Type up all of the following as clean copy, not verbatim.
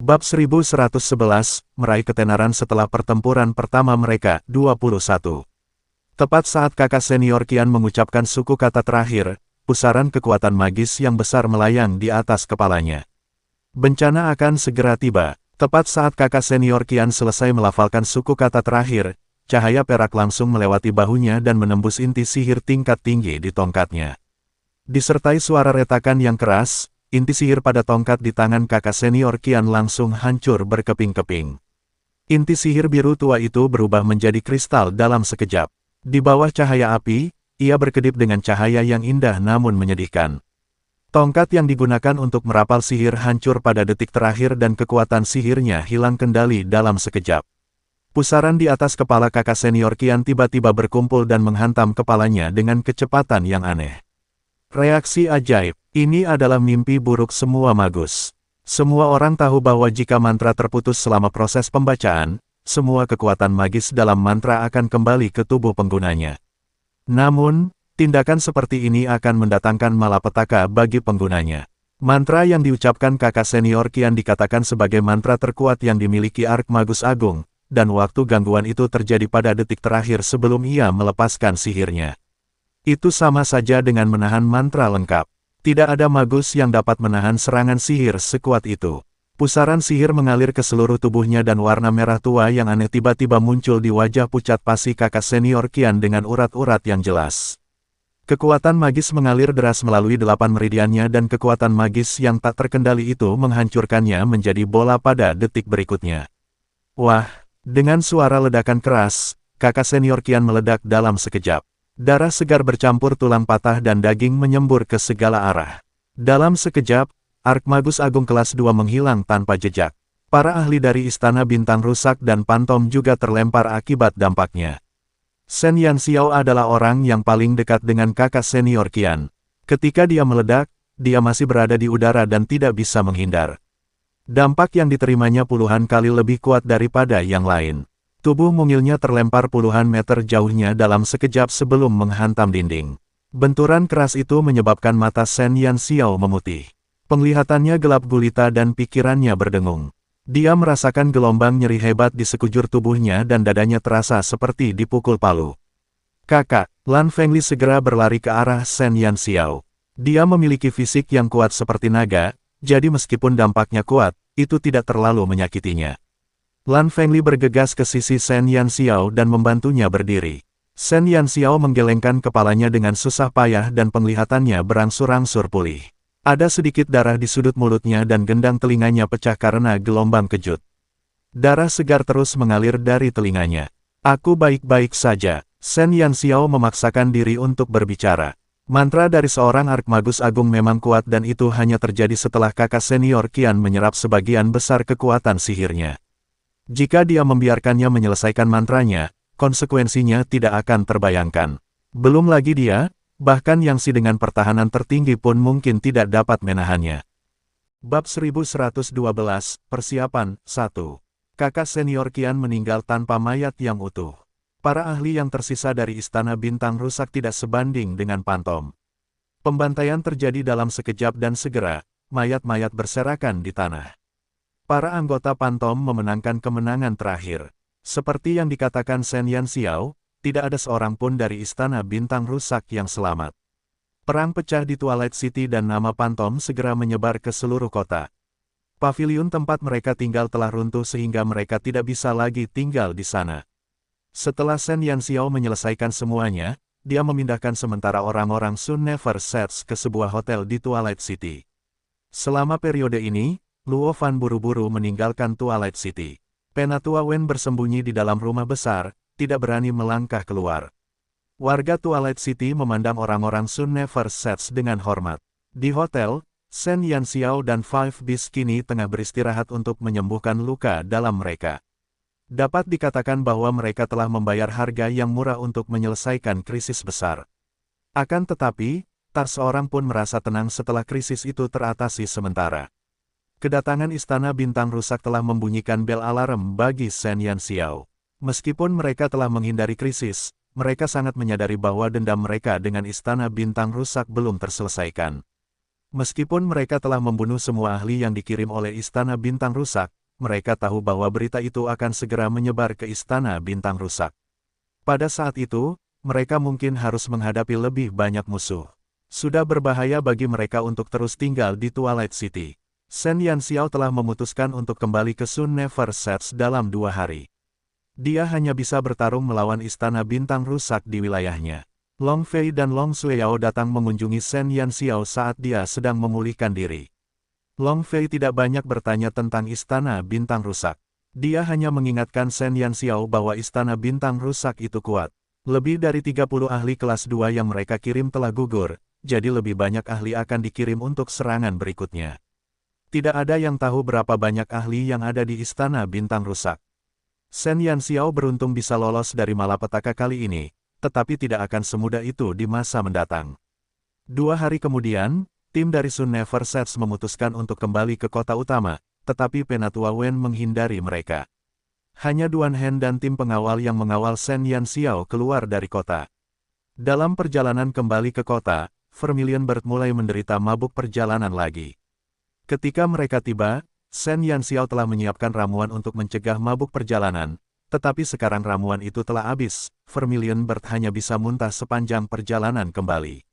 Bab 1111, meraih ketenaran setelah pertempuran pertama mereka, 21. Tepat saat kakak senior Qian mengucapkan suku kata terakhir, pusaran kekuatan magis yang besar melayang di atas kepalanya. Bencana akan segera tiba. Tepat saat kakak senior Qian selesai melafalkan suku kata terakhir, cahaya perak langsung melewati bahunya dan menembus inti sihir tingkat tinggi di tongkatnya. Disertai suara retakan yang keras, inti sihir pada tongkat di tangan kakak senior Qian langsung hancur berkeping-keping. Inti sihir biru tua itu berubah menjadi kristal dalam sekejap. Di bawah cahaya api, ia berkedip dengan cahaya yang indah namun menyedihkan. Tongkat yang digunakan untuk merapal sihir hancur pada detik terakhir dan kekuatan sihirnya hilang kendali dalam sekejap. Pusaran di atas kepala kakak senior Qian tiba-tiba berkumpul dan menghantam kepalanya dengan kecepatan yang aneh. Reaksi ajaib. Ini adalah mimpi buruk semua magus. Semua orang tahu bahwa jika mantra terputus selama proses pembacaan, semua kekuatan magis dalam mantra akan kembali ke tubuh penggunanya. Namun, tindakan seperti ini akan mendatangkan malapetaka bagi penggunanya. Mantra yang diucapkan kakak senior Qian dikatakan sebagai mantra terkuat yang dimiliki Arkmagus Agung, dan waktu gangguan itu terjadi pada detik terakhir sebelum ia melepaskan sihirnya. Itu sama saja dengan menahan mantra lengkap. Tidak ada magus yang dapat menahan serangan sihir sekuat itu. Pusaran sihir mengalir ke seluruh tubuhnya dan warna merah tua yang aneh tiba-tiba muncul di wajah pucat pasi kakak senior Qian dengan urat-urat yang jelas. Kekuatan magis mengalir deras melalui 8 meridiannya dan kekuatan magis yang tak terkendali itu menghancurkannya menjadi bola pada detik berikutnya. Wah, dengan suara ledakan keras, kakak senior Qian meledak dalam sekejap. Darah segar bercampur tulang patah dan daging menyembur ke segala arah. Dalam sekejap, Arkmagus Agung kelas 2 menghilang tanpa jejak. Para ahli dari Istana Bintang rusak dan Pantom juga terlempar akibat dampaknya. Shen Yanxiao adalah orang yang paling dekat dengan kakak senior Qian. Ketika dia meledak, dia masih berada di udara dan tidak bisa menghindar. Dampak yang diterimanya puluhan kali lebih kuat daripada yang lain. Tubuh mungilnya terlempar puluhan meter jauhnya dalam sekejap sebelum menghantam dinding. Benturan keras itu menyebabkan mata Shen Yanxiao memutih. Penglihatannya gelap gulita dan pikirannya berdengung. Dia merasakan gelombang nyeri hebat di sekujur tubuhnya dan dadanya terasa seperti dipukul palu. Kakak, Lan Fengli segera berlari ke arah Shen Yanxiao. Dia memiliki fisik yang kuat seperti naga, jadi meskipun dampaknya kuat, itu tidak terlalu menyakitinya. Lan Fengli bergegas ke sisi Shen Yanxiao dan membantunya berdiri. Shen Yanxiao menggelengkan kepalanya dengan susah payah dan penglihatannya berangsur-angsur pulih. Ada sedikit darah di sudut mulutnya dan gendang telinganya pecah karena gelombang kejut. Darah segar terus mengalir dari telinganya. Aku baik-baik saja. Shen Yanxiao memaksakan diri untuk berbicara. Mantra dari seorang Arkmagus Agung memang kuat dan itu hanya terjadi setelah kakak senior Qian menyerap sebagian besar kekuatan sihirnya. Jika dia membiarkannya menyelesaikan mantranya, konsekuensinya tidak akan terbayangkan. Belum lagi dia, bahkan Yangxi dengan pertahanan tertinggi pun mungkin tidak dapat menahannya. Bab 1112, Persiapan, 1. Kakak senior Qian meninggal tanpa mayat yang utuh. Para ahli yang tersisa dari Istana Bintang rusak tidak sebanding dengan Pantom. Pembantaian terjadi dalam sekejap dan segera, mayat-mayat berserakan di tanah. Para anggota Pantom memenangkan kemenangan terakhir. Seperti yang dikatakan Shen Yanxiao, tidak ada seorang pun dari Istana Bintang rusak yang selamat. Perang pecah di Twilight City dan nama Pantom segera menyebar ke seluruh kota. Paviliun tempat mereka tinggal telah runtuh sehingga mereka tidak bisa lagi tinggal di sana. Setelah Shen Yanxiao menyelesaikan semuanya, dia memindahkan sementara orang-orang Sun Never Sets ke sebuah hotel di Twilight City. Selama periode ini, Luo Fan buru-buru meninggalkan Twilight City. Penatua Wen bersembunyi di dalam rumah besar, tidak berani melangkah keluar. Warga Twilight City memandang orang-orang Sun Never Sets dengan hormat. Di hotel, Shen Yanxiao dan Five Beasts kini tengah beristirahat untuk menyembuhkan luka dalam mereka. Dapat dikatakan bahwa mereka telah membayar harga yang murah untuk menyelesaikan krisis besar. Akan tetapi, tak seorang pun merasa tenang setelah krisis itu teratasi sementara. Kedatangan Istana Bintang rusak telah membunyikan bel alarm bagi Shen Yanxiao. Meskipun mereka telah menghindari krisis, mereka sangat menyadari bahwa dendam mereka dengan Istana Bintang rusak belum terselesaikan. Meskipun mereka telah membunuh semua ahli yang dikirim oleh Istana Bintang rusak, mereka tahu bahwa berita itu akan segera menyebar ke Istana Bintang Rusak. Pada saat itu, mereka mungkin harus menghadapi lebih banyak musuh. Sudah berbahaya bagi mereka untuk terus tinggal di Twilight City. Shen Yanxiao telah memutuskan untuk kembali ke Sun Never Sets dalam 2 hari. Dia hanya bisa bertarung melawan Istana Bintang Rusak di wilayahnya. Long Fei dan Long Shueyao datang mengunjungi Shen Yanxiao saat dia sedang memulihkan diri. Long Fei tidak banyak bertanya tentang Istana Bintang Rusak. Dia hanya mengingatkan Shen Yanxiao bahwa Istana Bintang Rusak itu kuat. Lebih dari 30 ahli kelas 2 yang mereka kirim telah gugur, jadi lebih banyak ahli akan dikirim untuk serangan berikutnya. Tidak ada yang tahu berapa banyak ahli yang ada di Istana Bintang Rusak. Shen Yanxiao beruntung bisa lolos dari malapetaka kali ini, tetapi tidak akan semudah itu di masa mendatang. 2 hari kemudian, tim dari Sun Never Sets memutuskan untuk kembali ke kota utama, tetapi Penatua Wen menghindari mereka. Hanya Duan Hen dan tim pengawal yang mengawal Shen Yanxiao keluar dari kota. Dalam perjalanan kembali ke kota, Vermilion Bird mulai menderita mabuk perjalanan lagi. Ketika mereka tiba, Shen Yanxiao telah menyiapkan ramuan untuk mencegah mabuk perjalanan, tetapi sekarang ramuan itu telah habis, Vermilion Bird hanya bisa muntah sepanjang perjalanan kembali.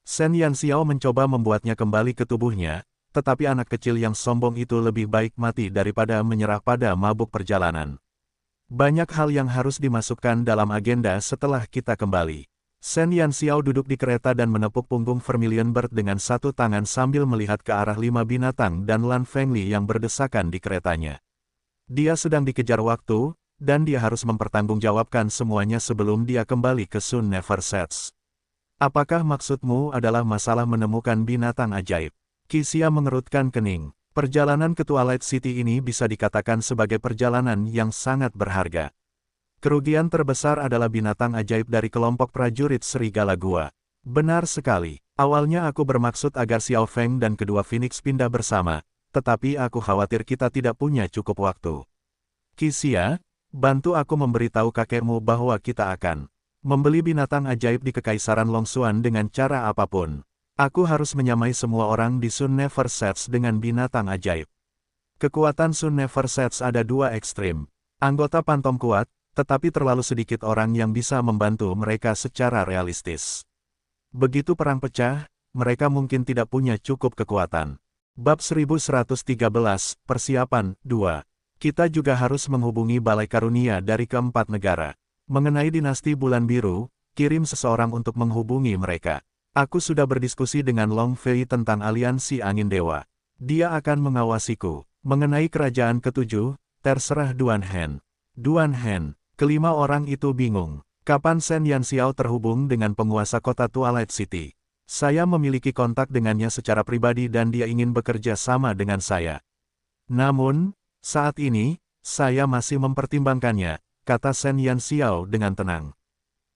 Shen Yanxiao mencoba membuatnya kembali ke tubuhnya, tetapi anak kecil yang sombong itu lebih baik mati daripada menyerah pada mabuk perjalanan. Banyak hal yang harus dimasukkan dalam agenda setelah kita kembali. Shen Yanxiao duduk di kereta dan menepuk punggung Vermilion Bird dengan satu tangan sambil melihat ke arah 5 binatang dan Lan Fengli yang berdesakan di keretanya. Dia sedang dikejar waktu, dan dia harus mempertanggungjawabkan semuanya sebelum dia kembali ke Sun Never Sets. Apakah maksudmu adalah masalah menemukan binatang ajaib? Qixia mengerutkan kening. Perjalanan ke Twilight City ini bisa dikatakan sebagai perjalanan yang sangat berharga. Kerugian terbesar adalah binatang ajaib dari kelompok prajurit Serigala Gua. Benar sekali. Awalnya aku bermaksud agar Xiao Feng dan kedua Phoenix pindah bersama, tetapi aku khawatir kita tidak punya cukup waktu. Qixia, bantu aku memberitahu kakekmu bahwa kita akan membeli binatang ajaib di Kekaisaran Longxuan dengan cara apapun. Aku harus menyamai semua orang di Sun Never Sets dengan binatang ajaib. Kekuatan Sun Never Sets ada 2 ekstrim. Anggota Pantom kuat, tetapi terlalu sedikit orang yang bisa membantu mereka secara realistis. Begitu perang pecah, mereka mungkin tidak punya cukup kekuatan. Bab 1113, Persiapan, 2. Kita juga harus menghubungi Balai Karunia dari keempat negara. Mengenai dinasti Bulan Biru, kirim seseorang untuk menghubungi mereka. Aku sudah berdiskusi dengan Long Fei tentang aliansi Angin Dewa. Dia akan mengawasiku. Mengenai kerajaan ketujuh, terserah Duan Hen. Duan Hen. Kelima orang itu bingung. Kapan Shen Yanxiao terhubung dengan penguasa kota Twilight City? Saya memiliki kontak dengannya secara pribadi dan dia ingin bekerja sama dengan saya. Namun, saat ini, saya masih mempertimbangkannya, kata Shen Yanxiao dengan tenang.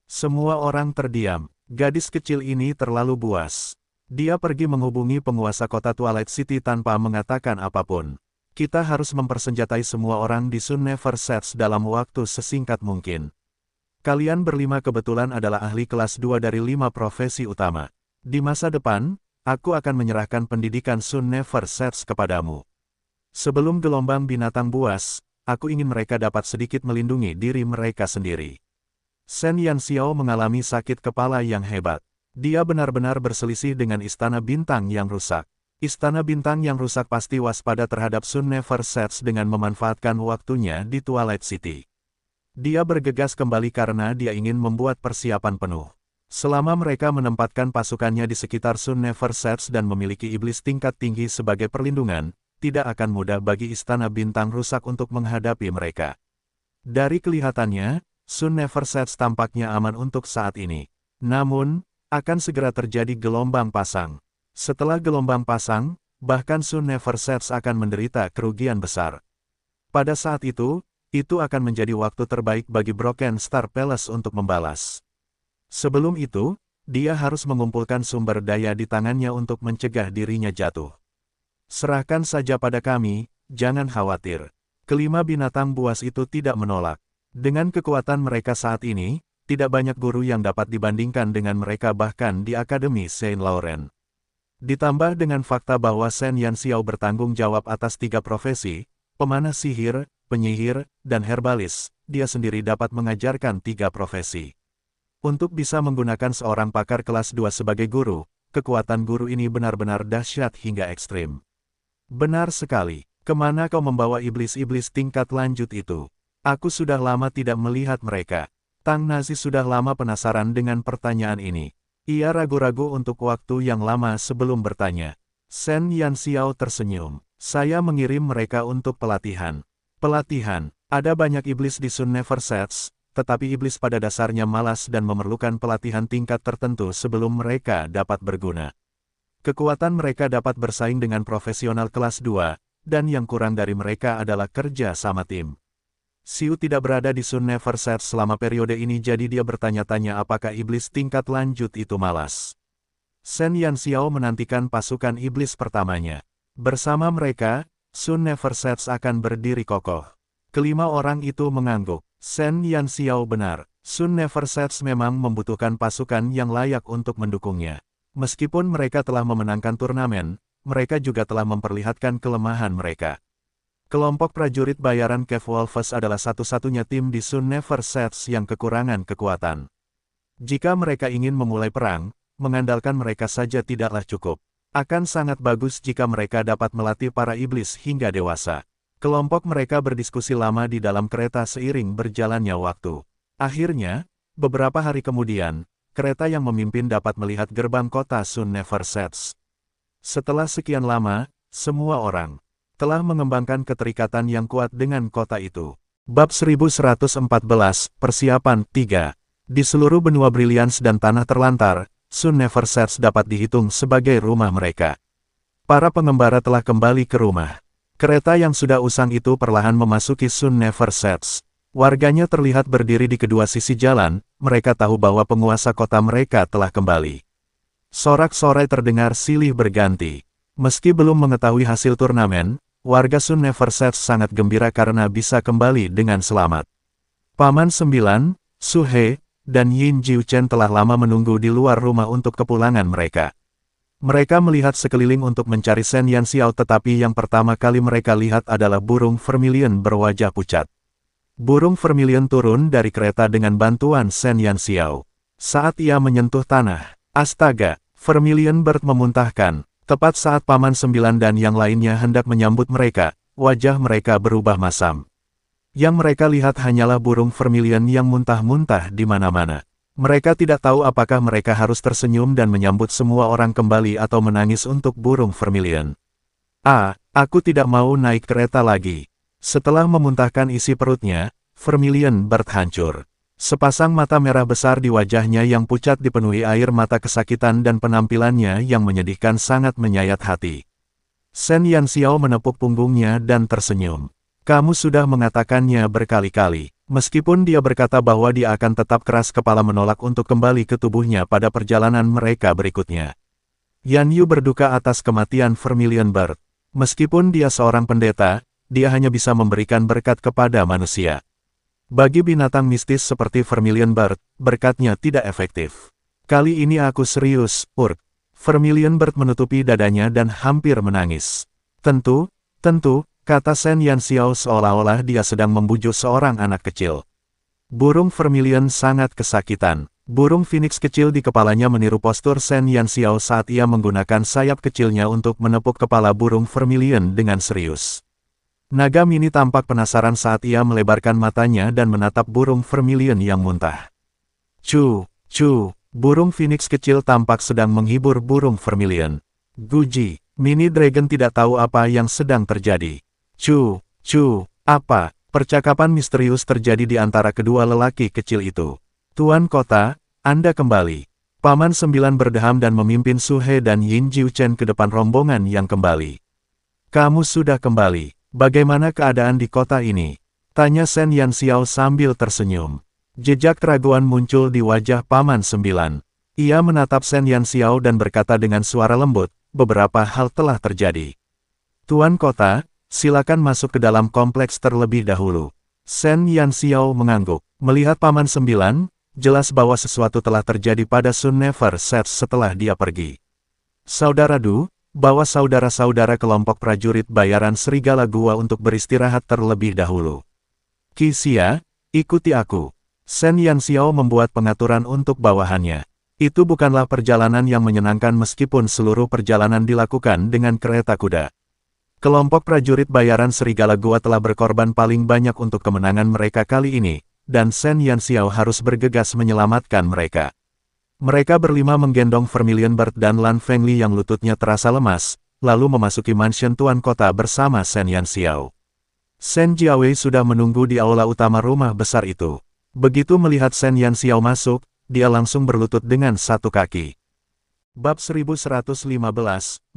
Semua orang terdiam. Gadis kecil ini terlalu buas. Dia pergi menghubungi penguasa kota Twilight City tanpa mengatakan apapun. Kita harus mempersenjatai semua orang di Sun Never Sets dalam waktu sesingkat mungkin. Kalian berlima kebetulan adalah ahli kelas 2 dari 5 profesi utama. Di masa depan, aku akan menyerahkan pendidikan Sun Never Sets kepadamu. Sebelum gelombang binatang buas, aku ingin mereka dapat sedikit melindungi diri mereka sendiri. Shen Yanxiao mengalami sakit kepala yang hebat. Dia benar-benar berselisih dengan Istana Bintang yang rusak. Istana Bintang yang rusak pasti waspada terhadap Sun Never Sets dengan memanfaatkan waktunya di Twilight City. Dia bergegas kembali karena dia ingin membuat persiapan penuh. Selama mereka menempatkan pasukannya di sekitar Sun Never Sets dan memiliki iblis tingkat tinggi sebagai perlindungan, tidak akan mudah bagi Istana Bintang rusak untuk menghadapi mereka. Dari kelihatannya, Sun Never Sets tampaknya aman untuk saat ini. Namun, akan segera terjadi gelombang pasang. Setelah gelombang pasang, bahkan Sun Never Sets akan menderita kerugian besar. Pada saat itu akan menjadi waktu terbaik bagi Broken Star Palace untuk membalas. Sebelum itu, dia harus mengumpulkan sumber daya di tangannya untuk mencegah dirinya jatuh. Serahkan saja pada kami, jangan khawatir. Kelima binatang buas itu tidak menolak. Dengan kekuatan mereka saat ini, tidak banyak guru yang dapat dibandingkan dengan mereka bahkan di Akademi Saint Laurent. Ditambah dengan fakta bahwa Shen Yanxiao bertanggung jawab atas 3 profesi, pemanah sihir, penyihir, dan herbalis. Dia sendiri dapat mengajarkan 3 profesi. Untuk bisa menggunakan seorang pakar kelas 2 sebagai guru, kekuatan guru ini benar-benar dahsyat hingga ekstrim. Benar sekali. Kemana kau membawa iblis-iblis tingkat lanjut itu? Aku sudah lama tidak melihat mereka. Tang Nazi sudah lama penasaran dengan pertanyaan ini. Ia ragu-ragu untuk waktu yang lama sebelum bertanya. Shen Yanxiao tersenyum. Saya mengirim mereka untuk pelatihan. Pelatihan. Ada banyak iblis di Sun Never Sets, tetapi iblis pada dasarnya malas dan memerlukan pelatihan tingkat tertentu sebelum mereka dapat berguna. Kekuatan mereka dapat bersaing dengan profesional kelas 2, dan yang kurang dari mereka adalah kerja sama tim. Xiu tidak berada di Sun Never Sets selama periode ini, jadi dia bertanya-tanya apakah iblis tingkat lanjut itu malas. Shen Yanxiao menantikan pasukan iblis pertamanya. Bersama mereka, Sun Never Sets akan berdiri kokoh. Kelima orang itu mengangguk. Shen Yanxiao benar. Sun Never Sets memang membutuhkan pasukan yang layak untuk mendukungnya. Meskipun mereka telah memenangkan turnamen, mereka juga telah memperlihatkan kelemahan mereka. Kelompok prajurit bayaran Cave Wolves adalah satu-satunya tim di Sun Never Sets yang kekurangan kekuatan. Jika mereka ingin memulai perang, mengandalkan mereka saja tidaklah cukup. Akan sangat bagus jika mereka dapat melatih para iblis hingga dewasa. Kelompok mereka berdiskusi lama di dalam kereta seiring berjalannya waktu. Akhirnya, beberapa hari kemudian, kereta yang memimpin dapat melihat gerbang kota Sun Never Sets. Setelah sekian lama, semua orang telah mengembangkan keterikatan yang kuat dengan kota itu. Bab 1114, Persiapan 3. Di seluruh benua Brilliance dan Tanah Terlantar, Sun Never Sets dapat dihitung sebagai rumah mereka. Para pengembara telah kembali ke rumah. Kereta yang sudah usang itu perlahan memasuki Sun Never Sets. Warganya terlihat berdiri di kedua sisi jalan, mereka tahu bahwa penguasa kota mereka telah kembali. Sorak-sorai terdengar silih berganti. Meski belum mengetahui hasil turnamen, warga Sun Never Sets sangat gembira karena bisa kembali dengan selamat. Paman 9, Su He, dan Yin Jiuchen telah lama menunggu di luar rumah untuk kepulangan mereka. Mereka melihat sekeliling untuk mencari Shen Yanxiao, tetapi yang pertama kali mereka lihat adalah burung vermilion berwajah pucat. Burung vermilion turun dari kereta dengan bantuan Shen Yanxiao. Saat ia menyentuh tanah, astaga, Vermilion Bird memuntahkan. Tepat saat Paman 9 dan yang lainnya hendak menyambut mereka, wajah mereka berubah masam. Yang mereka lihat hanyalah burung vermilion yang muntah-muntah di mana-mana. Mereka tidak tahu apakah mereka harus tersenyum dan menyambut semua orang kembali atau menangis untuk burung vermilion. Aku tidak mau naik kereta lagi. Setelah memuntahkan isi perutnya, Vermilion Bird hancur. Sepasang mata merah besar di wajahnya yang pucat dipenuhi air mata kesakitan dan penampilannya yang menyedihkan sangat menyayat hati. Shen Yanxiao menepuk punggungnya dan tersenyum. Kamu sudah mengatakannya berkali-kali. Meskipun dia berkata bahwa dia akan tetap keras kepala menolak untuk kembali ke tubuhnya pada perjalanan mereka berikutnya. Yan Yu berduka atas kematian Vermilion Bird. Meskipun dia seorang pendeta, dia hanya bisa memberikan berkat kepada manusia. Bagi binatang mistis seperti Vermilion Bird, berkatnya tidak efektif. Kali ini aku serius, Urk. Vermilion Bird menutupi dadanya dan hampir menangis. Tentu, kata Shen Yanxiao seolah-olah dia sedang membujuk seorang anak kecil. Burung Vermilion sangat kesakitan. Burung Phoenix kecil di kepalanya meniru postur Shen Yanxiao saat ia menggunakan sayap kecilnya untuk menepuk kepala burung Vermilion dengan serius. Naga mini tampak penasaran saat ia melebarkan matanya dan menatap burung vermilion yang muntah. Cu, burung Phoenix kecil tampak sedang menghibur burung vermilion. Guji, mini dragon tidak tahu apa yang sedang terjadi. Cu, apa? Percakapan misterius terjadi di antara kedua lelaki kecil itu. Tuan kota, Anda kembali. Paman 9 berdeham dan memimpin Su He dan Yin Jiuchen ke depan rombongan yang kembali. Kamu sudah kembali. Bagaimana keadaan di kota ini? Tanya Shen Yanxiao sambil tersenyum. Jejak keraguan muncul di wajah Paman 9. Ia menatap Shen Yanxiao dan berkata dengan suara lembut, beberapa hal telah terjadi. Tuan kota, silakan masuk ke dalam kompleks terlebih dahulu. Shen Yanxiao mengangguk. Melihat Paman 9, jelas bahwa sesuatu telah terjadi pada Sun Never Sets setelah dia pergi. Saudara Du, Bawa saudara-saudara kelompok prajurit bayaran Serigala Gua untuk beristirahat terlebih dahulu. Qi Xia, ikuti aku. Shen Yanxiao membuat pengaturan untuk bawahannya. Itu bukanlah perjalanan yang menyenangkan meskipun seluruh perjalanan dilakukan dengan kereta kuda. Kelompok prajurit bayaran Serigala Gua telah berkorban paling banyak untuk kemenangan mereka kali ini, dan Shen Yanxiao harus bergegas menyelamatkan mereka. Mereka berlima menggendong Vermilion Bird dan Lan Fengli yang lututnya terasa lemas, lalu memasuki mansion tuan kota bersama Shen Yanxiao. Shen Jiawei sudah menunggu di aula utama rumah besar itu. Begitu melihat Shen Yanxiao masuk, dia langsung berlutut dengan satu kaki. Bab 1115,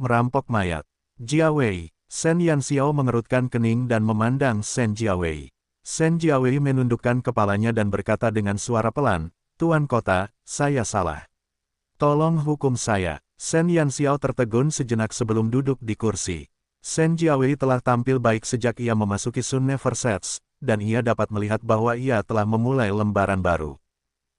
Merampok Mayat. Jiawei, Shen Yanxiao mengerutkan kening dan memandang Shen Jiawei. Shen Jiawei menundukkan kepalanya dan berkata dengan suara pelan, Tuan Kota, saya salah. Tolong hukum saya. Shen Yanxiao tertegun sejenak sebelum duduk di kursi. Shen Jiawei telah tampil baik sejak ia memasuki Sun Never Sets, dan ia dapat melihat bahwa ia telah memulai lembaran baru.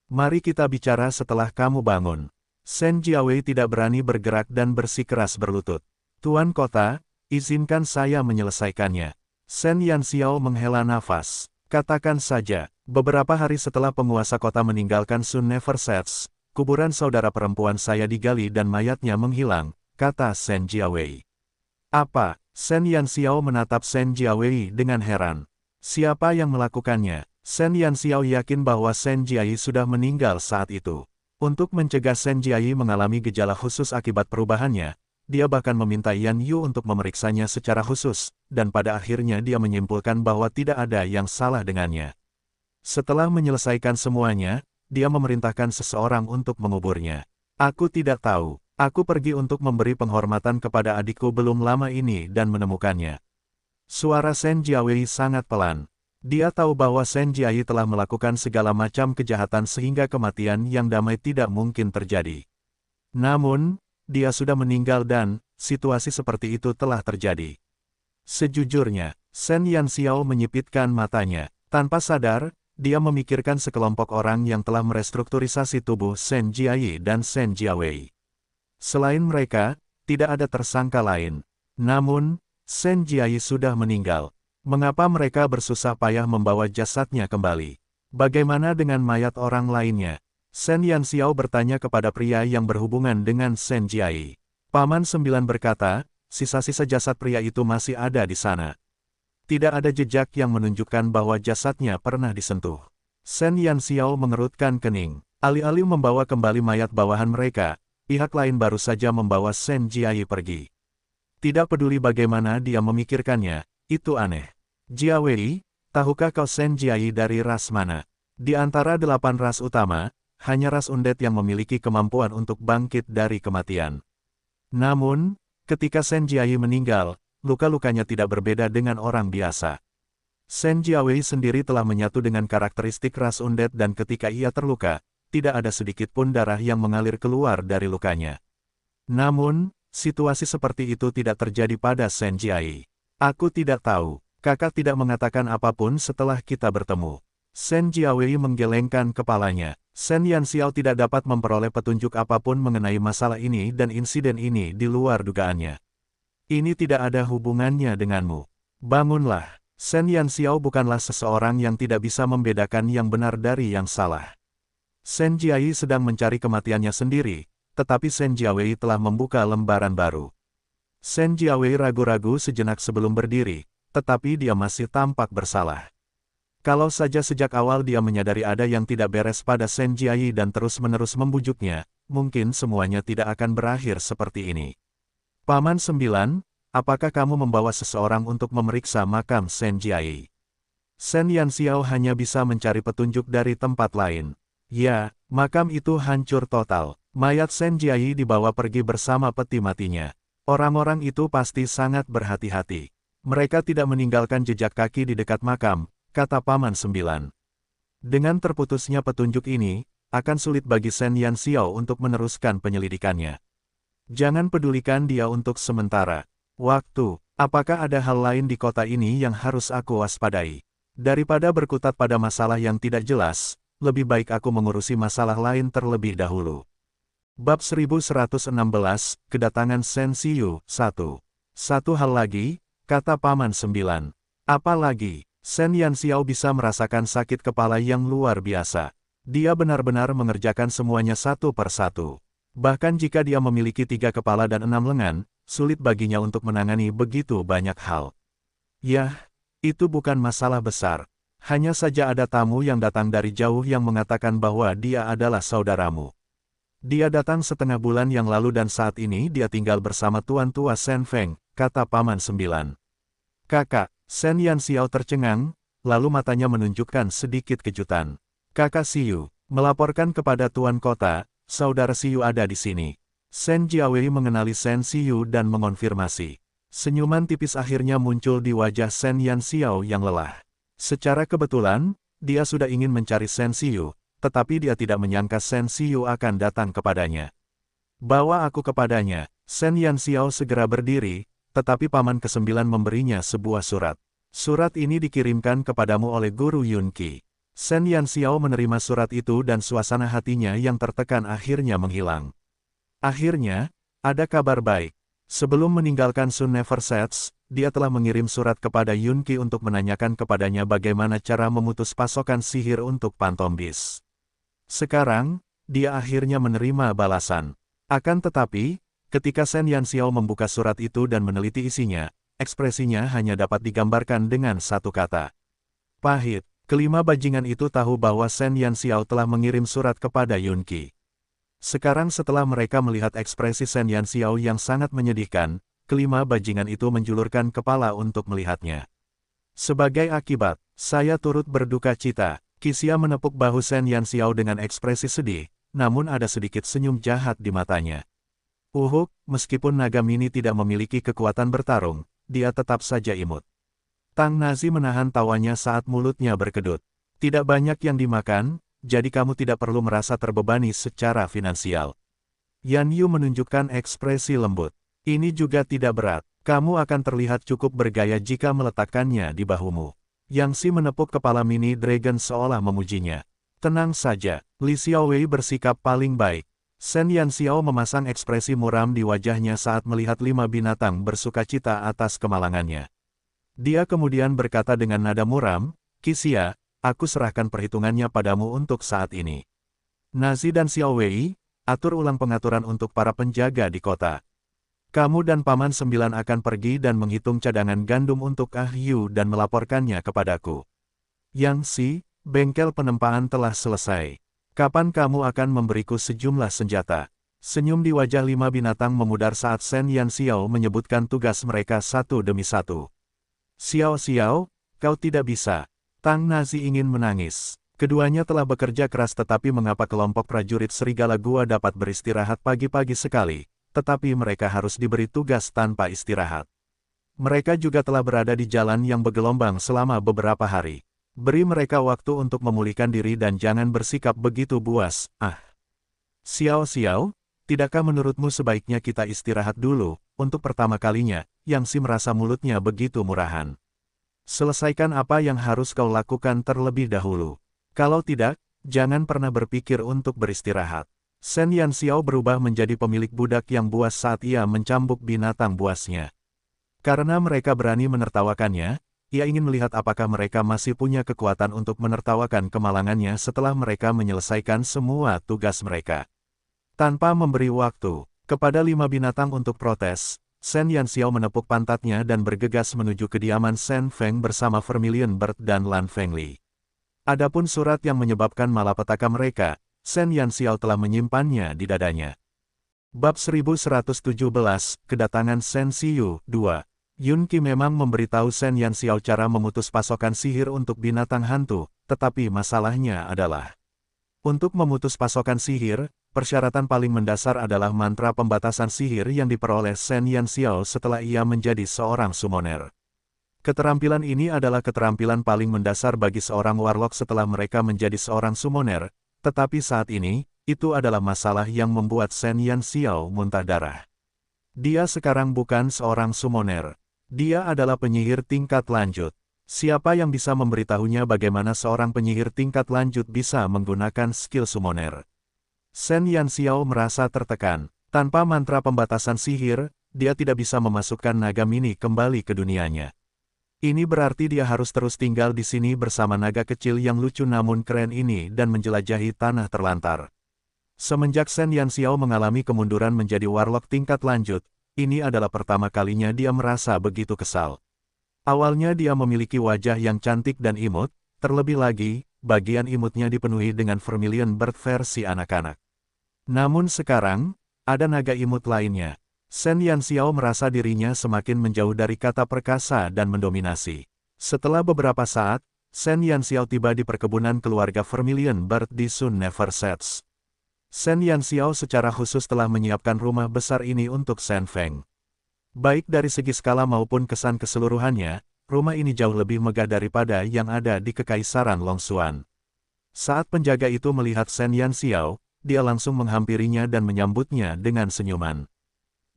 Mari kita bicara setelah kamu bangun. Shen Jiawei tidak berani bergerak dan bersikeras berlutut. Tuan Kota, izinkan saya menyelesaikannya. Shen Yanxiao menghela nafas. Katakan saja, beberapa hari setelah penguasa kota meninggalkan Sun Never Sets, kuburan saudara perempuan saya digali dan mayatnya menghilang, kata Shen Jiawei. Apa? Shen Yanxiao menatap Shen Jiawei dengan heran. Siapa yang melakukannya? Shen Yanxiao yakin bahwa Shen Jiawei sudah meninggal saat itu. Untuk mencegah Shen Jiawei mengalami gejala khusus akibat perubahannya, dia bahkan meminta Yan Yu untuk memeriksanya secara khusus, dan pada akhirnya dia menyimpulkan bahwa tidak ada yang salah dengannya. Setelah menyelesaikan semuanya, dia memerintahkan seseorang untuk menguburnya. Aku tidak tahu, aku pergi untuk memberi penghormatan kepada adikku belum lama ini dan menemukannya. Suara Shen Jiawei sangat pelan. Dia tahu bahwa Shen Jiawei telah melakukan segala macam kejahatan sehingga kematian yang damai tidak mungkin terjadi. Namun, dia sudah meninggal dan, situasi seperti itu telah terjadi. Sejujurnya, Shen Yanxiao menyipitkan matanya. Tanpa sadar, dia memikirkan sekelompok orang yang telah merestrukturisasi tubuh Shen Jiawei dan Shen Jiawei. Selain mereka, tidak ada tersangka lain. Namun, Shen Jiawei sudah meninggal. Mengapa mereka bersusah payah membawa jasadnya kembali? Bagaimana dengan mayat orang lainnya? Shen Yanxiao bertanya kepada pria yang berhubungan dengan Shen Jiawei. Paman Sembilan berkata, sisa-sisa jasad pria itu masih ada di sana. Tidak ada jejak yang menunjukkan bahwa jasadnya pernah disentuh. Shen Yanxiao mengerutkan kening. Alih-alih membawa kembali mayat bawahan mereka, pihak lain baru saja membawa Shen Jiawei pergi. Tidak peduli bagaimana dia memikirkannya, itu aneh. Jiawei, tahukah kau Shen Jiawei dari ras mana? Di antara 8 ras utama, hanya ras undet yang memiliki kemampuan untuk bangkit dari kematian. Namun, ketika Shen Jiawei meninggal, luka-lukanya tidak berbeda dengan orang biasa. Shen Jiawei sendiri telah menyatu dengan karakteristik ras undet dan ketika ia terluka, tidak ada sedikit pun darah yang mengalir keluar dari lukanya. Namun, situasi seperti itu tidak terjadi pada Shen Jiawei. Aku tidak tahu, kakak tidak mengatakan apapun setelah kita bertemu. Shen Jiawei menggelengkan kepalanya. Shen Yanxiao tidak dapat memperoleh petunjuk apapun mengenai masalah ini dan insiden ini di luar dugaannya. Ini tidak ada hubungannya denganmu. Bangunlah. Shen Yanxiao bukanlah seseorang yang tidak bisa membedakan yang benar dari yang salah. Shen Jiawei sedang mencari kematiannya sendiri, tetapi Shen Jiawei telah membuka lembaran baru. Shen Jiawei ragu-ragu sejenak sebelum berdiri, tetapi dia masih tampak bersalah. Kalau saja sejak awal dia menyadari ada yang tidak beres pada Shen Jiawei dan terus-menerus membujuknya, mungkin semuanya tidak akan berakhir seperti ini. Paman Sembilan, apakah kamu membawa seseorang untuk memeriksa makam Shen Jiawei? Shen Yanxiao hanya bisa mencari petunjuk dari tempat lain. Ya, makam itu hancur total. Mayat Shen Jiawei dibawa pergi bersama peti matinya. Orang-orang itu pasti sangat berhati-hati. Mereka tidak meninggalkan jejak kaki di dekat makam, kata Paman Sembilan. Dengan terputusnya petunjuk ini, akan sulit bagi Shen Yanxiao untuk meneruskan penyelidikannya. Jangan pedulikan dia untuk sementara. Waktu, apakah ada hal lain di kota ini yang harus aku waspadai? Daripada berkutat pada masalah yang tidak jelas, lebih baik aku mengurusi masalah lain terlebih dahulu. Bab 1116, Kedatangan Shen Xiyu, 1. Satu hal lagi, kata Paman Sembilan. Apa lagi? Shen Yanxiao bisa merasakan sakit kepala yang luar biasa. Dia benar-benar mengerjakan semuanya satu per satu. Bahkan jika dia memiliki 3 kepala dan 6 lengan, sulit baginya untuk menangani begitu banyak hal. Yah, itu bukan masalah besar. Hanya saja ada tamu yang datang dari jauh yang mengatakan bahwa dia adalah saudaramu. Dia datang setengah bulan yang lalu dan saat ini dia tinggal bersama Tuan Tua Shen Feng, kata Paman Sembilan. Kakak, Shen Yanxiao tercengang, lalu matanya menunjukkan sedikit kejutan. Kakak Xiyu, melaporkan kepada Tuan Kota, saudara Xiyu ada di sini. Shen Jiawei mengenali Shen Xiyu dan mengonfirmasi. Senyuman tipis akhirnya muncul di wajah Shen Yanxiao yang lelah. Secara kebetulan, dia sudah ingin mencari Shen Xiyu, tetapi dia tidak menyangka Shen Xiyu akan datang kepadanya. Bawa aku kepadanya. Shen Yanxiao segera berdiri, tetapi Paman Kesembilan memberinya sebuah surat. Surat ini dikirimkan kepadamu oleh Guru Yunqi. Shen Yanxiao menerima surat itu dan suasana hatinya yang tertekan akhirnya menghilang. Akhirnya, ada kabar baik. Sebelum meninggalkan Sun Never Sets, dia telah mengirim surat kepada Yunqi untuk menanyakan kepadanya bagaimana cara memutus pasokan sihir untuk Pantombis. Sekarang, dia akhirnya menerima balasan. Akan tetapi, ketika Shen Yanxiao membuka surat itu dan meneliti isinya, ekspresinya hanya dapat digambarkan dengan satu kata. Pahit. Kelima bajingan itu tahu bahwa Shen Yanxiao telah mengirim surat kepada Yunqi. Sekarang setelah mereka melihat ekspresi Shen Yanxiao yang sangat menyedihkan, kelima bajingan itu menjulurkan kepala untuk melihatnya. Sebagai akibat, saya turut berduka cita. Qixia menepuk bahu Shen Yanxiao dengan ekspresi sedih, namun ada sedikit senyum jahat di matanya. Meskipun naga mini tidak memiliki kekuatan bertarung, dia tetap saja imut. Tang Nazi menahan tawanya saat mulutnya berkedut. Tidak banyak yang dimakan, jadi kamu tidak perlu merasa terbebani secara finansial. Yan Yu menunjukkan ekspresi lembut. Ini juga tidak berat. Kamu akan terlihat cukup bergaya jika meletakkannya di bahumu. Yang Si menepuk kepala mini dragon seolah memujinya. Tenang saja, Li Xiaowei bersikap paling baik. Shen Yanxiao memasang ekspresi muram di wajahnya saat melihat 5 binatang bersukacita atas kemalangannya. Dia kemudian berkata dengan nada muram, Qixia, aku serahkan perhitungannya padamu untuk saat ini. Nazi dan Xiaowei, atur ulang pengaturan untuk para penjaga di kota. Kamu dan Paman Sembilan akan pergi dan menghitung cadangan gandum untuk Ah Yu dan melaporkannya kepadaku. Yang Si, bengkel penempaan telah selesai. Kapan kamu akan memberiku sejumlah senjata? Senyum di wajah 5 binatang memudar saat Shen Yanxiao menyebutkan tugas mereka satu demi satu. Xiao, kau tidak bisa. Tang Nazi ingin menangis. Keduanya telah bekerja keras tetapi mengapa kelompok prajurit Serigala Gua dapat beristirahat pagi-pagi sekali, tetapi mereka harus diberi tugas tanpa istirahat. Mereka juga telah berada di jalan yang bergelombang selama beberapa hari. Beri mereka waktu untuk memulihkan diri dan jangan bersikap begitu buas. Xiao, tidakkah menurutmu sebaiknya kita istirahat dulu? Untuk pertama kalinya, Yang Si merasa mulutnya begitu murahan. Selesaikan apa yang harus kau lakukan terlebih dahulu. Kalau tidak, jangan pernah berpikir untuk beristirahat. Shen Yanxiao berubah menjadi pemilik budak yang buas saat ia mencambuk binatang buasnya. Karena mereka berani menertawakannya, ia ingin melihat apakah mereka masih punya kekuatan untuk menertawakan kemalangannya setelah mereka menyelesaikan semua tugas mereka. Tanpa memberi waktu kepada 5 binatang untuk protes, Shen Yanxiao menepuk pantatnya dan bergegas menuju kediaman Shen Feng bersama Vermilion Bird dan Lan Fengli. Adapun surat yang menyebabkan malapetaka mereka, Shen Yanxiao telah menyimpannya di dadanya. Bab 1117, Kedatangan Shen Xiyu, 2. Yunqi memang memberitahu Shen Yanxiao cara memutus pasokan sihir untuk binatang hantu, tetapi masalahnya adalah untuk memutus pasokan sihir, persyaratan paling mendasar adalah mantra pembatasan sihir yang diperoleh Shen Yanxiao setelah ia menjadi seorang summoner. Keterampilan ini adalah keterampilan paling mendasar bagi seorang warlock setelah mereka menjadi seorang summoner, tetapi saat ini, itu adalah masalah yang membuat Shen Yanxiao muntah darah. Dia sekarang bukan seorang summoner. Dia adalah penyihir tingkat lanjut. Siapa yang bisa memberitahunya bagaimana seorang penyihir tingkat lanjut bisa menggunakan skill summoner? Shen Yanxiao merasa tertekan. Tanpa mantra pembatasan sihir, dia tidak bisa memasukkan naga mini kembali ke dunianya. Ini berarti dia harus terus tinggal di sini bersama naga kecil yang lucu namun keren ini dan menjelajahi tanah terlantar. Semenjak Shen Yanxiao mengalami kemunduran menjadi warlock tingkat lanjut, ini adalah pertama kalinya dia merasa begitu kesal. Awalnya dia memiliki wajah yang cantik dan imut, terlebih lagi, bagian imutnya dipenuhi dengan vermilion bird versi anak-anak. Namun sekarang, ada naga imut lainnya. Shen Yanxiao merasa dirinya semakin menjauh dari kata perkasa dan mendominasi. Setelah beberapa saat, Shen Yanxiao tiba di perkebunan keluarga vermilion bird di Sun Never Sets. Shen Yanxiao secara khusus telah menyiapkan rumah besar ini untuk Shen Feng. Baik dari segi skala maupun kesan keseluruhannya, rumah ini jauh lebih megah daripada yang ada di Kekaisaran Longxuan. Saat penjaga itu melihat Shen Yanxiao, dia langsung menghampirinya dan menyambutnya dengan senyuman.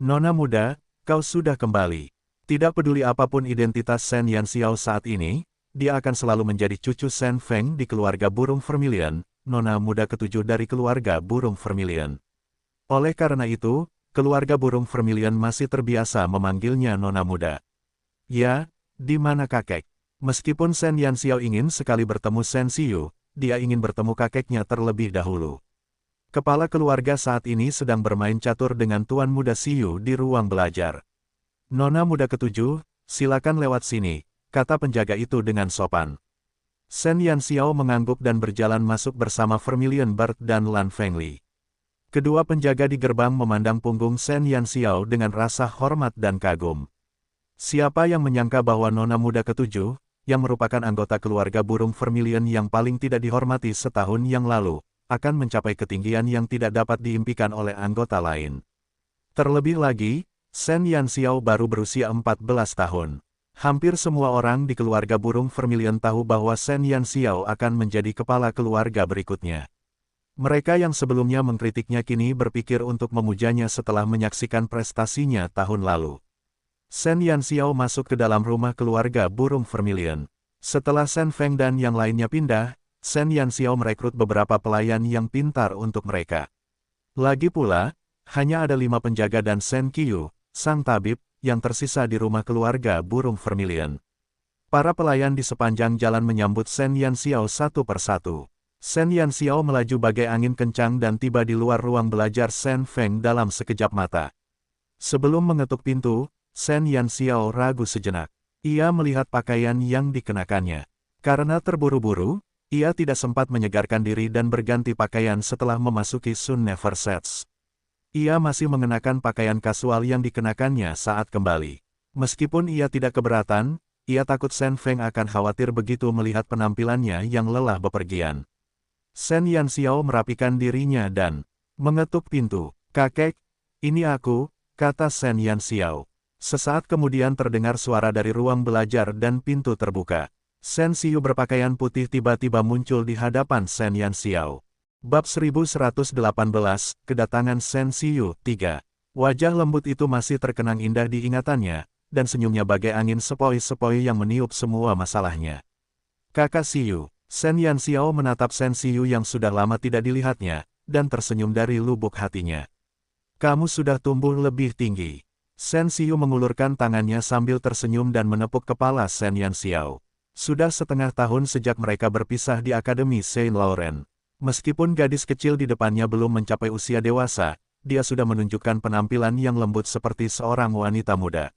Nona muda, kau sudah kembali. Tidak peduli apapun identitas Shen Yanxiao saat ini, dia akan selalu menjadi cucu Shen Feng di keluarga burung vermilion, nona muda ketujuh dari keluarga burung vermilion. Oleh karena itu, keluarga burung vermilion masih terbiasa memanggilnya nona muda. Ya, di mana kakek? Meskipun Shen Yanxiao ingin sekali bertemu Shen Xiu, dia ingin bertemu kakeknya terlebih dahulu. Kepala keluarga saat ini sedang bermain catur dengan tuan muda Xiu di ruang belajar. Nona muda ketujuh, silakan lewat sini, kata penjaga itu dengan sopan. Shen Yanxiao mengangguk dan berjalan masuk bersama Vermilion Bird dan Lan Fengli. Kedua penjaga di gerbang memandang punggung Shen Yanxiao dengan rasa hormat dan kagum. Siapa yang menyangka bahwa nona muda ketujuh, yang merupakan anggota keluarga burung vermilion yang paling tidak dihormati setahun yang lalu, akan mencapai ketinggian yang tidak dapat diimpikan oleh anggota lain. Terlebih lagi, Shen Yanxiao baru berusia 14 tahun. Hampir semua orang di keluarga burung vermilion tahu bahwa Shen Yanxiao akan menjadi kepala keluarga berikutnya. Mereka yang sebelumnya mengkritiknya kini berpikir untuk memujanya setelah menyaksikan prestasinya tahun lalu. Shen Yanxiao masuk ke dalam rumah keluarga burung vermilion. Setelah Shen Feng dan yang lainnya pindah, Shen Yanxiao merekrut beberapa pelayan yang pintar untuk mereka. Lagi pula, hanya ada 5 penjaga dan Shen Qiu, sang tabib, yang tersisa di rumah keluarga burung vermilion. Para pelayan di sepanjang jalan menyambut Shen Yanxiao satu persatu. Shen Yanxiao melaju bagai angin kencang dan tiba di luar ruang belajar Shen Feng dalam sekejap mata. Sebelum mengetuk pintu, Shen Yanxiao ragu sejenak. Ia melihat pakaian yang dikenakannya. Karena terburu-buru, ia tidak sempat menyegarkan diri dan berganti pakaian setelah memasuki Sun Never Sets. Ia masih mengenakan pakaian kasual yang dikenakannya saat kembali. Meskipun ia tidak keberatan, ia takut Shen Feng akan khawatir begitu melihat penampilannya yang lelah bepergian. Shen Yanxiao merapikan dirinya dan mengetuk pintu. Kakek, ini aku, kata Shen Yanxiao. Sesaat kemudian terdengar suara dari ruang belajar dan pintu terbuka. Shen Xiu berpakaian putih tiba-tiba muncul di hadapan Shen Yanxiao. Bab 1118, Kedatangan Shen Xiu, 3. Wajah lembut itu masih terkenang indah di ingatannya, dan senyumnya bagai angin sepoi-sepoi yang meniup semua masalahnya. Kakak Xiu. Shen Yanxiao menatap Shen Xiu yang sudah lama tidak dilihatnya, dan tersenyum dari lubuk hatinya. Kamu sudah tumbuh lebih tinggi. Shen Xiu mengulurkan tangannya sambil tersenyum dan menepuk kepala Shen Yanxiao. Sudah setengah tahun sejak mereka berpisah di Akademi Saint Laurent. Meskipun gadis kecil di depannya belum mencapai usia dewasa, dia sudah menunjukkan penampilan yang lembut seperti seorang wanita muda.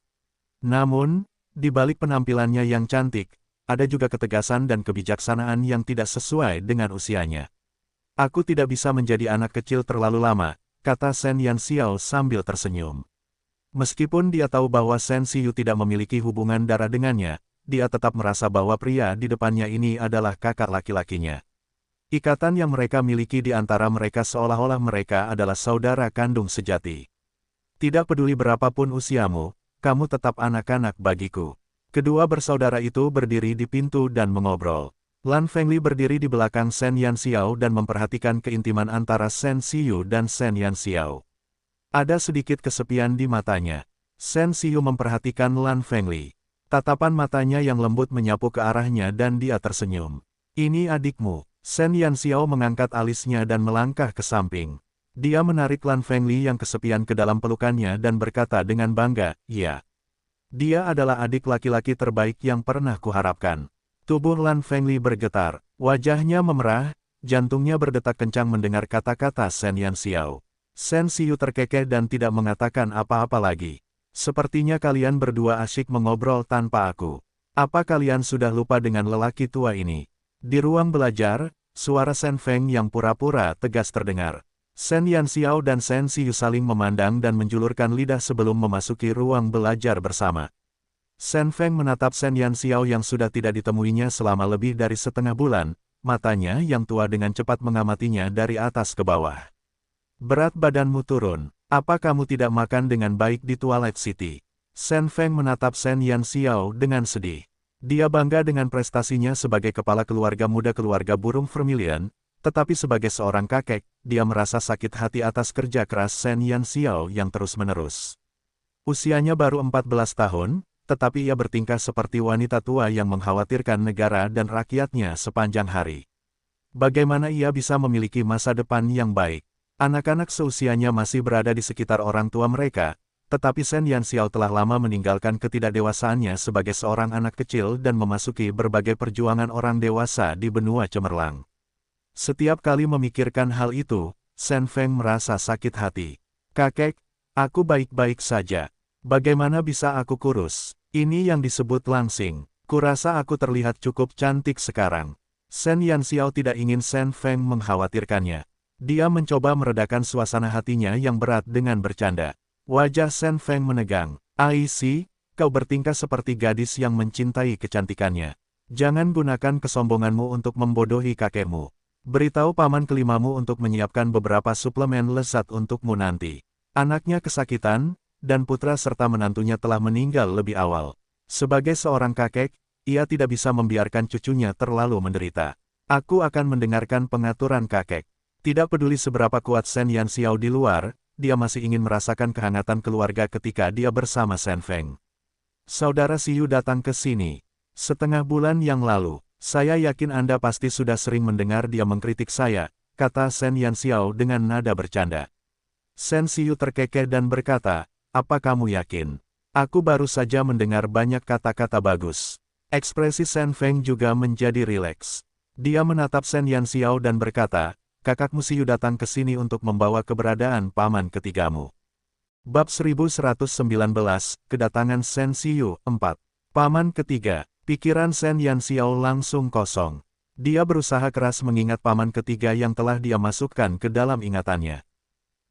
Namun, di balik penampilannya yang cantik, ada juga ketegasan dan kebijaksanaan yang tidak sesuai dengan usianya. Aku tidak bisa menjadi anak kecil terlalu lama, kata Shen Yanxiao sambil tersenyum. Meskipun dia tahu bahwa Shen Xiu tidak memiliki hubungan darah dengannya, dia tetap merasa bahwa pria di depannya ini adalah kakak laki-lakinya. Ikatan yang mereka miliki di antara mereka seolah-olah mereka adalah saudara kandung sejati. Tidak peduli berapapun usiamu, kamu tetap anak-anak bagiku. Kedua bersaudara itu berdiri di pintu dan mengobrol. Lan Fengli berdiri di belakang Shen Yanxiao dan memperhatikan keintiman antara Shen Xiu dan Shen Yanxiao. Ada sedikit kesepian di matanya. Shen Xiu memperhatikan Lan Fengli. Tatapan matanya yang lembut menyapu ke arahnya dan dia tersenyum. Ini adikmu. Shen Yanxiao mengangkat alisnya dan melangkah ke samping. Dia menarik Lan Fengli yang kesepian ke dalam pelukannya dan berkata dengan bangga, "Iya. Dia adalah adik laki-laki terbaik yang pernah kuharapkan." Tubuh Lan Fengli bergetar, wajahnya memerah, jantungnya berdetak kencang mendengar kata-kata Shen Yanxiao. Shen Xiu terkekeh dan tidak mengatakan apa-apa lagi. "Sepertinya kalian berdua asyik mengobrol tanpa aku. Apa kalian sudah lupa dengan lelaki tua ini?" Di ruang belajar, suara Shen Feng yang pura-pura tegas terdengar. Shen Yanxiao dan Shen Xiu saling memandang dan menjulurkan lidah sebelum memasuki ruang belajar bersama. Shen Feng menatap Shen Yanxiao yang sudah tidak ditemuinya selama lebih dari setengah bulan, matanya yang tua dengan cepat mengamatinya dari atas ke bawah. "Berat badanmu turun. Apa kamu tidak makan dengan baik di Twilight City?" Shen Feng menatap Shen Yanxiao dengan sedih. Dia bangga dengan prestasinya sebagai kepala keluarga muda keluarga burung Vermilion, tetapi sebagai seorang kakek, dia merasa sakit hati atas kerja keras Shen Yanxiao yang terus-menerus. Usianya baru 14 tahun, tetapi ia bertingkah seperti wanita tua yang mengkhawatirkan negara dan rakyatnya sepanjang hari. Bagaimana ia bisa memiliki masa depan yang baik? Anak-anak seusianya masih berada di sekitar orang tua mereka, tetapi Shen Yanxiao telah lama meninggalkan ketidakdewasaannya sebagai seorang anak kecil dan memasuki berbagai perjuangan orang dewasa di benua cemerlang. Setiap kali memikirkan hal itu, Shen Feng merasa sakit hati. "Kakek, aku baik-baik saja. Bagaimana bisa aku kurus? Ini yang disebut langsing. Kurasa aku terlihat cukup cantik sekarang." Shen Yanxiao tidak ingin Shen Feng mengkhawatirkannya. Dia mencoba meredakan suasana hatinya yang berat dengan bercanda. Wajah Shen Feng menegang. "Aishi, kau bertingkah seperti gadis yang mencintai kecantikannya. Jangan gunakan kesombonganmu untuk membodohi kakekmu. Beritahu paman kelimamu untuk menyiapkan beberapa suplemen lezat untukmu nanti." Anaknya kesakitan, dan putra serta menantunya telah meninggal lebih awal. Sebagai seorang kakek, ia tidak bisa membiarkan cucunya terlalu menderita. "Aku akan mendengarkan pengaturan kakek." Tidak peduli seberapa kuat Shen Yanxiao di luar, dia masih ingin merasakan kehangatan keluarga ketika dia bersama Shen Feng. "Saudara Xiu datang ke sini setengah bulan yang lalu. Saya yakin Anda pasti sudah sering mendengar dia mengkritik saya," kata Shen Yanxiao dengan nada bercanda. Shen Xiu terkekeh dan berkata, "Apa kamu yakin? Aku baru saja mendengar banyak kata-kata bagus." Ekspresi Shen Feng juga menjadi rileks. Dia menatap Shen Yanxiao dan berkata, "Kakakmu Xiu datang ke sini untuk membawa keberadaan paman ketigamu." Bab 1119, Kedatangan Shen Xiu, 4. Paman ketiga. Pikiran Shen Yanxiao langsung kosong. Dia berusaha keras mengingat paman ketiga yang telah dia masukkan ke dalam ingatannya.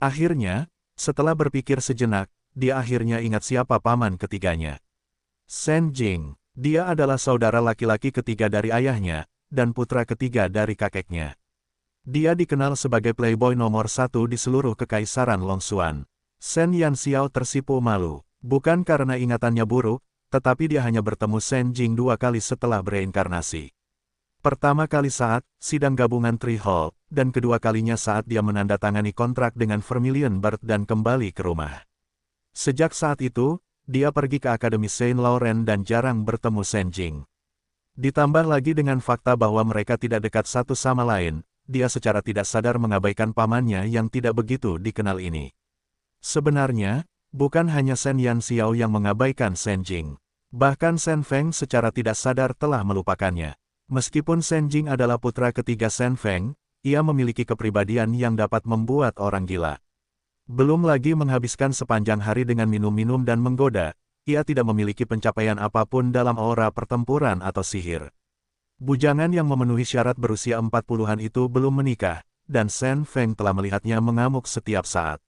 Akhirnya, setelah berpikir sejenak, dia akhirnya ingat siapa paman ketiganya. Shen Jing. Dia adalah saudara laki-laki ketiga dari ayahnya, dan putra ketiga dari kakeknya. Dia dikenal sebagai playboy nomor satu di seluruh kekaisaran Longxuan. Shen Yanxiao tersipu malu, bukan karena ingatannya buruk, tetapi dia hanya bertemu Shen Jing 2 kali setelah bereinkarnasi. Pertama kali saat sidang gabungan Tree Hall, dan kedua kalinya saat dia menandatangani kontrak dengan Vermilion Bird dan kembali ke rumah. Sejak saat itu, dia pergi ke Akademi Saint Laurent dan jarang bertemu Shen Jing. Ditambah lagi dengan fakta bahwa mereka tidak dekat satu sama lain, dia secara tidak sadar mengabaikan pamannya yang tidak begitu dikenal ini. Sebenarnya, bukan hanya Shen Yanxiao yang mengabaikan Shen Jing. Bahkan Shen Feng secara tidak sadar telah melupakannya. Meskipun Shen Jing adalah putra ketiga Shen Feng, ia memiliki kepribadian yang dapat membuat orang gila. Belum lagi menghabiskan sepanjang hari dengan minum-minum dan menggoda, ia tidak memiliki pencapaian apapun dalam aura pertempuran atau sihir. Bujangan yang memenuhi syarat berusia 40-an itu belum menikah, dan Shen Feng telah melihatnya mengamuk setiap saat.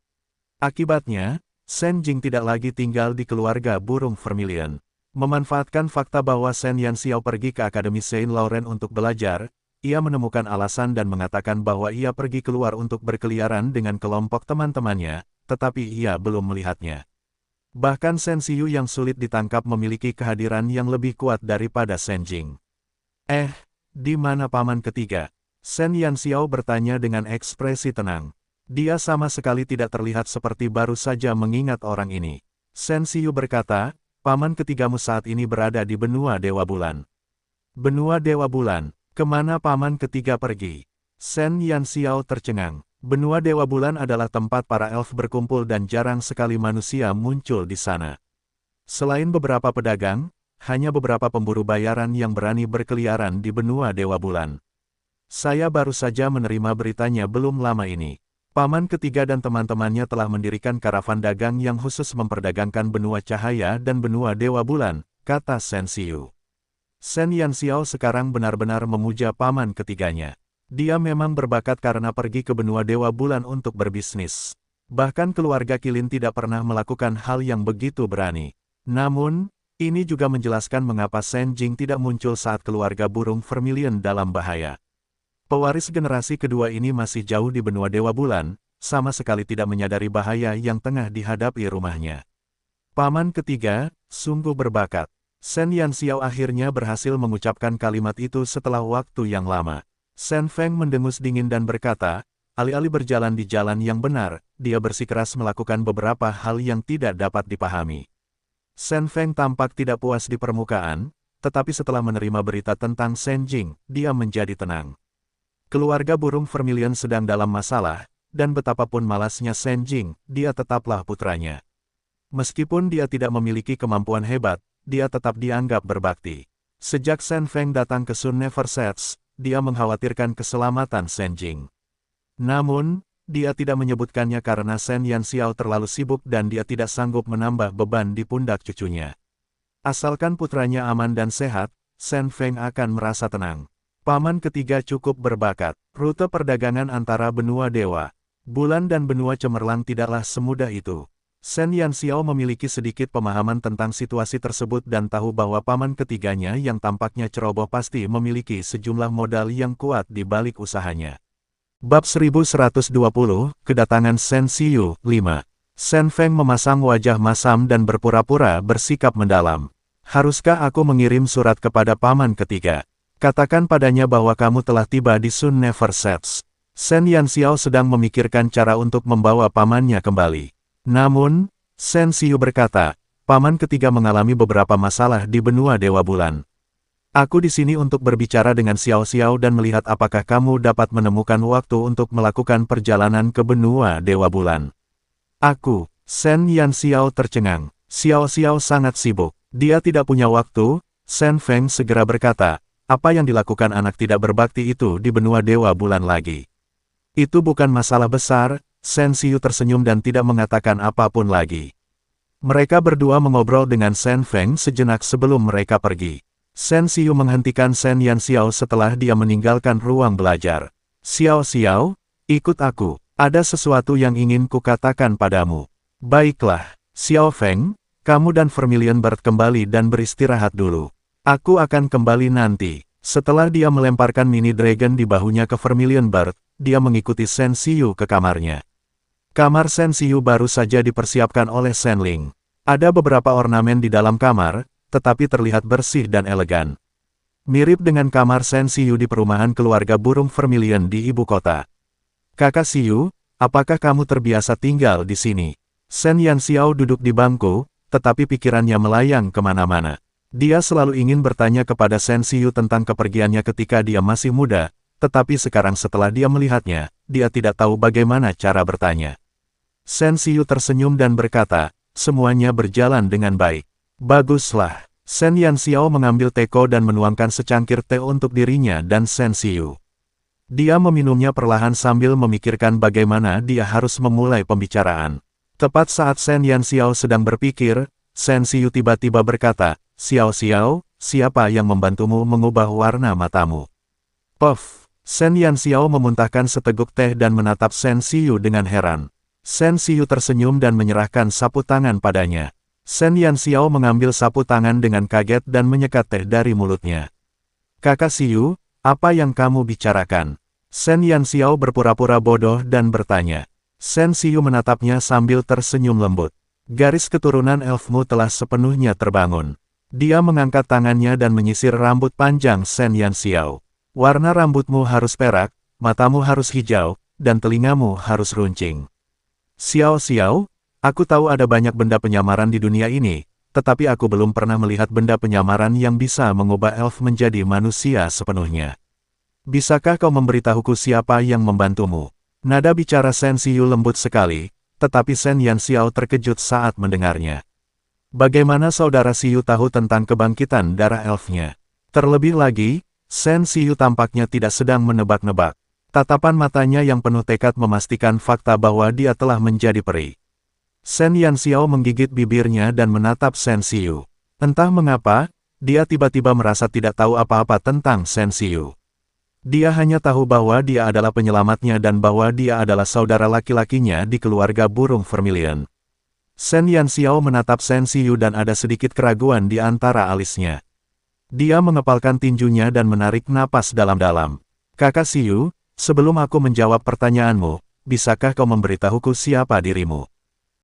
Akibatnya, Shen Jing tidak lagi tinggal di keluarga burung Vermilion. Memanfaatkan fakta bahwa Shen Yanxiao pergi ke Akademi Saint Laurent untuk belajar, ia menemukan alasan dan mengatakan bahwa ia pergi keluar untuk berkeliaran dengan kelompok teman-temannya, tetapi ia belum melihatnya. Bahkan Shen Xiu yang sulit ditangkap memiliki kehadiran yang lebih kuat daripada Shen Jing. Di mana paman ketiga?" Shen Yanxiao bertanya dengan ekspresi tenang. Dia sama sekali tidak terlihat seperti baru saja mengingat orang ini. Shen Xiu berkata, "Paman ketigamu saat ini berada di benua Dewa Bulan." "Benua Dewa Bulan? Kemana paman ketiga pergi?" Shen Yanxiao tercengang. Benua Dewa Bulan adalah tempat para elf berkumpul dan jarang sekali manusia muncul di sana. Selain beberapa pedagang, hanya beberapa pemburu bayaran yang berani berkeliaran di benua Dewa Bulan. Saya baru saja menerima beritanya belum lama ini. Paman ketiga dan teman-temannya telah mendirikan karavan dagang yang khusus memperdagangkan benua cahaya dan benua Dewa Bulan, kata Shen Xiu. Shen Yanxiao sekarang benar-benar memuja paman ketiganya. Dia memang berbakat karena pergi ke benua Dewa Bulan untuk berbisnis. Bahkan keluarga Qilin tidak pernah melakukan hal yang begitu berani. Namun, ini juga menjelaskan mengapa Shen Jing tidak muncul saat keluarga burung Vermilion dalam bahaya. Pewaris generasi kedua ini masih jauh di benua Dewa Bulan, sama sekali tidak menyadari bahaya yang tengah dihadapi rumahnya. Paman ketiga, sungguh berbakat. Shen Yanxiao akhirnya berhasil mengucapkan kalimat itu setelah waktu yang lama. Shen Feng mendengus dingin dan berkata, alih-alih berjalan di jalan yang benar, dia bersikeras melakukan beberapa hal yang tidak dapat dipahami. Shen Feng tampak tidak puas di permukaan, tetapi setelah menerima berita tentang Shen Jing, dia menjadi tenang. Keluarga burung Vermilion sedang dalam masalah, dan betapapun malasnya Shen Jing, dia tetaplah putranya. Meskipun dia tidak memiliki kemampuan hebat, dia tetap dianggap berbakti. Sejak Shen Feng datang ke Sun Never Sets, dia mengkhawatirkan keselamatan Shen Jing. Namun, dia tidak menyebutkannya karena Shen Yanxiao terlalu sibuk dan dia tidak sanggup menambah beban di pundak cucunya. Asalkan putranya aman dan sehat, Shen Feng akan merasa tenang. Paman ketiga cukup berbakat. Rute perdagangan antara benua Dewa Bulan dan benua Cemerlang tidaklah semudah itu. Shen Yanxiao memiliki sedikit pemahaman tentang situasi tersebut dan tahu bahwa paman ketiganya yang tampaknya ceroboh pasti memiliki sejumlah modal yang kuat di balik usahanya. Bab 1120, Kedatangan Shen Xiu, 5. Shen Feng memasang wajah masam dan berpura-pura bersikap mendalam. Haruskah aku mengirim surat kepada paman ketiga? Katakan padanya bahwa kamu telah tiba di Sun Never Sets. Shen Yanxiao sedang memikirkan cara untuk membawa pamannya kembali. Namun, Shen Xiu berkata, paman ketiga mengalami beberapa masalah di benua Dewa Bulan. Aku di sini untuk berbicara dengan Xiao Xiao dan melihat apakah kamu dapat menemukan waktu untuk melakukan perjalanan ke benua Dewa Bulan. Aku, Shen Yanxiao tercengang. Xiao Xiao sangat sibuk. Dia tidak punya waktu. Shen Feng segera berkata, apa yang dilakukan anak tidak berbakti itu di benua Dewa Bulan lagi? Itu bukan masalah besar. Shen Xiu tersenyum dan tidak mengatakan apapun lagi. Mereka berdua mengobrol dengan Shen Feng sejenak sebelum mereka pergi. Shen Xiu menghentikan Shen Yanxiao setelah dia meninggalkan ruang belajar. Xiao Xiao, ikut aku. Ada sesuatu yang ingin kukatakan padamu. Baiklah, Xiao Feng, kamu dan Vermilion Bird kembali dan beristirahat dulu. Aku akan kembali nanti. Setelah dia melemparkan mini dragon di bahunya ke Vermilion Bird, dia mengikuti Shen Xiu ke kamarnya. Kamar Shen Xiu baru saja dipersiapkan oleh Shen Ling. Ada beberapa ornamen di dalam kamar, tetapi terlihat bersih dan elegan. Mirip dengan kamar Shen Xiu di perumahan keluarga burung Vermilion di ibu kota. Kakak Xiu, apakah kamu terbiasa tinggal di sini? Shen Yanxiao duduk di bangku, tetapi pikirannya melayang kemana-mana. Dia selalu ingin bertanya kepada Shen Xiu tentang kepergiannya ketika dia masih muda, tetapi sekarang setelah dia melihatnya, dia tidak tahu bagaimana cara bertanya. Shen Xiu tersenyum dan berkata, semuanya berjalan dengan baik. Baguslah. Shen Yanxiao mengambil teko dan menuangkan secangkir teh untuk dirinya dan Shen Xiu. Dia meminumnya perlahan sambil memikirkan bagaimana dia harus memulai pembicaraan. Tepat saat Shen Yanxiao sedang berpikir, Shen Xiu tiba-tiba berkata, Xiao Xiao, siapa yang membantumu mengubah warna matamu? Puff. Shen Yanxiao memuntahkan seteguk teh dan menatap Shen Xiu dengan heran. Shen Xiu tersenyum dan menyerahkan sapu tangan padanya. Shen Yanxiao mengambil sapu tangan dengan kaget dan menyekat teh dari mulutnya. Kakak Xiu, apa yang kamu bicarakan? Shen Yanxiao berpura-pura bodoh dan bertanya. Shen Xiu menatapnya sambil tersenyum lembut. Garis keturunan elfmu telah sepenuhnya terbangun. Dia mengangkat tangannya dan menyisir rambut panjang Shen Yanxiao. Warna rambutmu harus perak, matamu harus hijau, dan telingamu harus runcing. Xiao Xiao, aku tahu ada banyak benda penyamaran di dunia ini, tetapi aku belum pernah melihat benda penyamaran yang bisa mengubah elf menjadi manusia sepenuhnya. Bisakah kau memberitahuku siapa yang membantumu? Nada bicara Shen Xiu lembut sekali, tetapi Shen Yanxiao terkejut saat mendengarnya. Bagaimana saudara Xiu tahu tentang kebangkitan darah elfnya? Terlebih lagi, Shen Xiu tampaknya tidak sedang menebak-nebak. Tatapan matanya yang penuh tekad memastikan fakta bahwa dia telah menjadi peri. Shen Yanxiao menggigit bibirnya dan menatap Shen Xiu. Entah mengapa, dia tiba-tiba merasa tidak tahu apa-apa tentang Shen Xiu. Dia hanya tahu bahwa dia adalah penyelamatnya dan bahwa dia adalah saudara laki-lakinya di keluarga burung vermilion. Shen Yanxiao menatap Shen Xiu dan ada sedikit keraguan di antara alisnya. Dia mengepalkan tinjunya dan menarik napas dalam-dalam. Kakak Xiu, sebelum aku menjawab pertanyaanmu, bisakah kau memberitahuku siapa dirimu?